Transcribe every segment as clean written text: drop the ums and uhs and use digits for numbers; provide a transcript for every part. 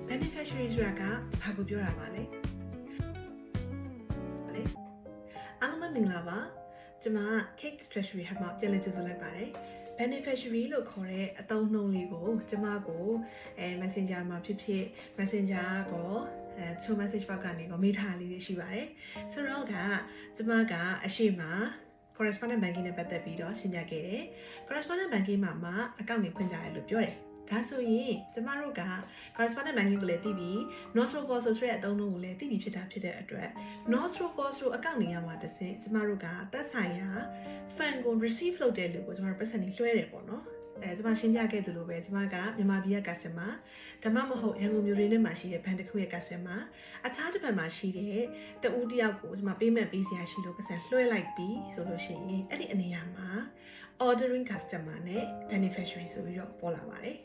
beneficiary ဆိုတာကဘာကိုပြောတာပါလဲအားလုံးမင်္ဂလာပါကျွန်မ Cake Treasury Hub မှာပြန်လည်ကြိုဆိုလိုက်ပါတယ် beneficiary လို့ခေါ်တဲ့အသုံးအနှုန်းလေးကိုကျွန်မကိုMessenger မှာဖြစ်ဖြစ် Messenger ကိုချို message box ကနေကိုမိထားလေးရှိပါတယ်ဆိုတော့ကျွန်မကအရှိမcorrespondent banking နဲ့ပတ်သက်ပြီးတော့ရှင်းပြခဲ့တယ် correspondent banking မှာအကောင့်တွေဖွင့်ကြတယ်လို့ပြောတယ်ဒါဆိုရင်ကျမတို့က correspondent banking ကိုလည်းသိပြီး Nostro Fosso ဆိုတဲ့အသုံးအနှုန်းကိုလည်းသိပြီးဖြစ်တဲ့အတွက် Nostro Fosso အကောင့်နေရာမှာတစ်ဆင့်ကျမတို့ကသက်ဆိုင်ရာ fund ကို receive လုပ်တဲ့လူကိုကျမတို့ပတ်စံနေလွှဲတယ်ပေါ့နော်ကျမရှင်းပြခဲ့သလိုပဲကျမကမြန်မာပြည်က customer ဒါမှမဟုတ်ရန်ကုန်မြို့ရင်းထဲမှာရှိတဲ့ band တစ်ခုရဲ့ customer အခြားတစ်ဖက်မှာရှိတဲ့တဦးတစ်ယောက်ကိုကျမ payment ပေးစရာရှိလို့ပတ်စံလွှဲလိုက်ပြီးဆိုလို့ရှိရင်အဲ့ဒီအနေနဲ့မှာ ordering customer နဲ့ beneficiary ဆိုပြီးတော့ပေါ်လာပါတယ်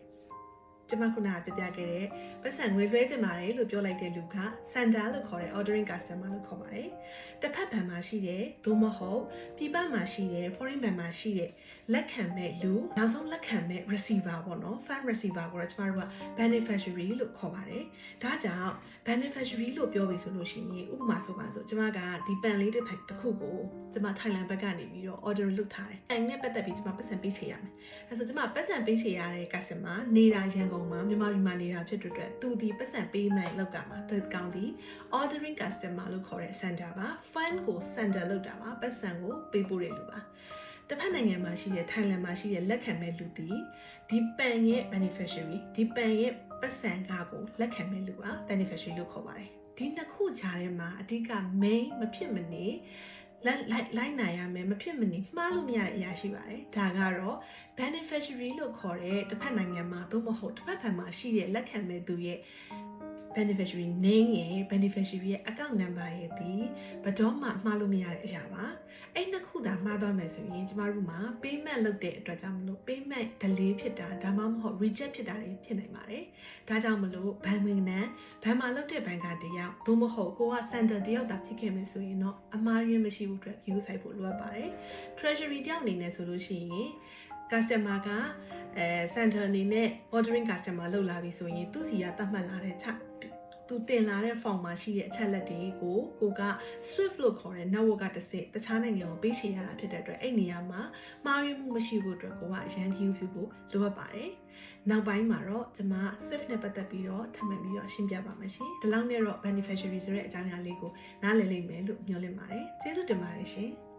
ကျမခုနကပြခဲ့တဲ့ပတ်စံငွေလွှဲချင်ပါတယ်လို့ပြောလိုက်တဲ့လူက sender လို့ခေါ်တဲ့ ordering customer လို့ခေါ်ပါတယ်တစ်ဖက်ဘဏ်မှာရှိတဲ့သို့မဟုတ်ပြည်ပမှာရှိတဲ့ foreign ဘဏ်မှာရှိတဲ့လက်ခံမဲ့လူနောက်ဆုံးလက်ခံမဲ့ receiver ပေါ့နော် fund receiver ကိုတော့ကျမတို့က beneficiary လို့ခေါ်ပါတယ်ဒါကြောင့် beneficiary လို့ပြောပြီးဆိုလို့ရှိရင်ဥပမာဆိုပါဆိုကျမကဒီပန်လေးတစ်ခုကိုကျမ Thailand ဘက်ကနေပြီးတော့ order လုပ်ထားတယ်။အဲ့နဲ့ပတ်သက်ပြီးကျမပတ်စံပေးချေရမယ်။ဒါဆိုကျမပတ်စံပေးချေရတဲ့ customer နေတာရန်ကုန်မှာမြန်မာပြည်မှာနေတာဖြစ်တဲ့အတွက်သူဒီပတ်စံပေးမှလောက်တာမှာဒီကောင်ဒီ ordering customer လို့ခေါ်တဲ့ sender ပါ fund ကို sender လုပ်တာပါပတ်စံကိုပေးပို့တဲ့လူပါတစ်ဖက်နိုင်ငံမှာရှိတဲ့ Thailand မှာရှိတဲ့လက်ခံမဲ့လူဒီပန်ရဲ့ beneficiary ဒီပန်ရဲ့ပတ်စံကားကိုလက်ခံမဲ့လူပါ beneficiary လို့ခေါ်ပါတယ်ဒီနှစ်ခုကြားထဲမှာအဓိက main မဖြစ်မနေလိုက်နိုင်ရမယ်မဖြစ်မနေမှားလို့မရတဲ့အရာရှိပါတယ်ဒါကတော့ beneficiary လို့ခေါ်တဲ့တစ်ဖက်နိုင်ငံမှာသို့မဟုတ်တစ်ဖက်ဘက်မှာရှိတဲ့လက်ခံမဲ့သူရဲ့beneficiary name ရဲ့ beneficiary ရဲ့ account number ရဲ့ဒီဘယ်တော့မှမှားလို့မရတဲ့အရာပါအဲ့နှစ်ခုသာမှားသွားမယ်ဆိုရင်ကျမတို့မှာ payment လုပ်တဲ့အတွက်ကြောင့်မလို့ payment delay ဖြစ်တာဒါမှမဟုတ် reject ဖြစ်တာတွေဖြစ်နိုင်ပါတယ်ဒါကြောင့်မလို့ဘဏ်ဝင်နှံဘဏ်မှာလုပ်တဲ့ဘဏ်ကတယောက်သို့မဟုတ်ကိုက center တယောက်တာဖြစ်ခဲ့မယ်ဆိုရင်တော့အမှားရင်းမရှိဘူးအတွက် use ဆိုင်ဖို့လိုအပ်ပါတယ် treasury တယောက်အနေနဲ့ဆိုလို့ရှိရင် customer ကcenter အနေနဲ့ ordering customer လောက်လာပြီဆိုရင်သူစီကသတ်မှတ်လာတဲ့သူတင်လာတဲ့ form မှာရှိတဲ့အချက်လက်တွေကိုက Swift လို့ခေါ်တဲ့ network ကတစ်ဆင့်တခြားနိုင်ငံကိုပေးချေရတာဖြစ်တဲ့အတွက်အဲ့နေရာမှာမှားယွင်းမှုမရှိဖို့အတွက်ကိုကအရန် view ဖို့လိုအပ်ပါတယ်။နောက်ပိုင်းမှာတော့ကျွန်မ Swift နဲ့ပတ်သက်ပြီးတော့ထပ်မံပြီးတော့ရှင်းပြပါမယ်ရှင်။ဒီလောက်နဲ့တော့ beneficiary ဆိုတဲ့အကြောင်းအရာလေးကိုနားလည်လိမ့်မယ်လို့မျှော်လင့်ပါတယ်။ကျေးဇူးတင်ပါတယ်ရှင်။